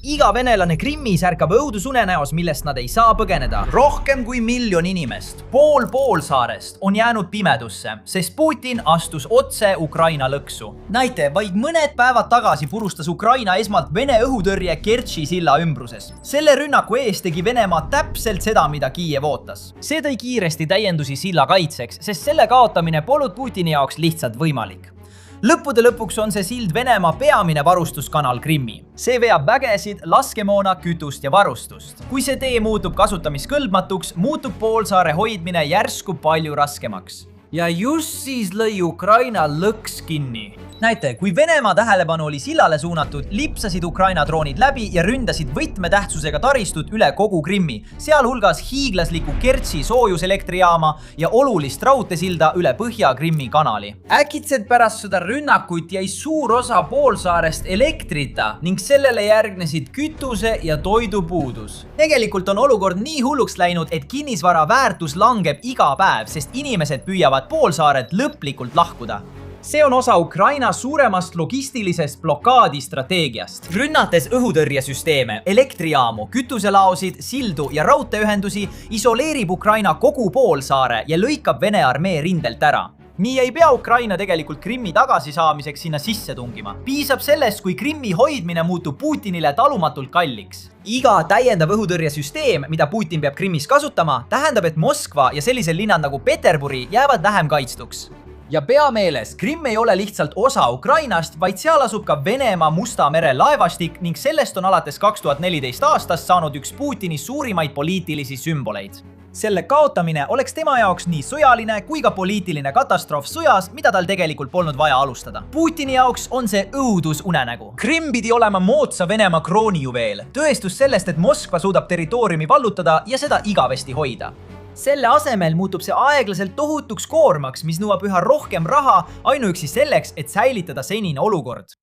Iga venelane Krimmis ärkab õudusunenäos, millest nad ei saa põgeneda. Rohkem kui 1 miljon inimest, pool poolsaarest on jäänud pimedusse, sest Putin astus otse Ukraina lõksu. Näite, vaid mõned päevad tagasi purustas Ukraina esmalt Vene õhutõrje Kertši silla ümbruses. Selle rünnaku ees tegi Venemaa täpselt seda, mida Kiiev ootas. See tõi kiiresti täiendusi silla kaitseks, sest selle kaotamine polnud Putini jaoks lihtsalt võimalik. Lõppude lõpuks on see sild Venemaa peamine varustuskanal Krimmi. See veab vägesid, laskemoona, kütust ja varustust. Kui see tee muutub kasutamiskõlbmatuks, muutub poolsaare hoidmine järsku palju raskemaks. Ja just siis lõi Ukraina lõks kinni. Näite, kui Venemaa tähelepanu oli sillale suunatud, lipsasid Ukraina droonid läbi ja ründasid võtmetähtsusega taristut üle kogu Krimmi, sealhulgas hiiglasliku Kertši soojuselektrijaama ja olulist raudteesilda üle Põhja-Krimmi kanali. Äkitselt pärast seda rünnakuid jäi suur osa poolsaarest elektrita ning sellele järgnesid kütuse ja toidupuudus. Tegelikult on olukord nii hulluks läinud, et kinnisvara väärtus langeb iga päev, sest inimesed püüavad poolsaaret lõplikult lahkuda. See on osa Ukraina suuremast logistilisest blokaadi strateegiast. Rünnates õhutõrjesüsteeme, elektrijaamu, kütuselaosid, sildu ja raudteeühendusi isoleerib Ukraina kogu poolsaare ja lõikab Vene armee rindelt ära. Nii ei pea Ukraina tegelikult Krimmi tagasisaamiseks sinna sisse tungima. Piisab sellest, kui Krimmi hoidmine muutub Putinile talumatult kalliks. Iga täiendav õhutõrjesüsteem, mida Putin peab Krimmis kasutama, tähendab, et Moskva ja sellisel linnad nagu Peterburi jäävad vähem kaitstuks. Ja pea meeles, Krimm ei ole lihtsalt osa Ukrainast, vaid seal asub ka Venemaa Musta mere laevastik ning sellest on alates 2014 aastast saanud üks Putini suurimaid poliitilisi sümboleid. Selle kaotamine oleks tema jaoks nii sõjaline kui ka poliitiline katastroof sõjas, mida tal tegelikult polnud vaja alustada. Putini jaoks on see õudusunenägu. Krimm pidi olema moodsa Venemaa kroonijuveel, tõestus sellest, et Moskva suudab territooriumi vallutada ja seda igavesti hoida. Selle asemel muutub see aeglaselt tohutuks koormaks, mis nõuab üha rohkem raha ainuüksi selleks, et säilitada senine olukord.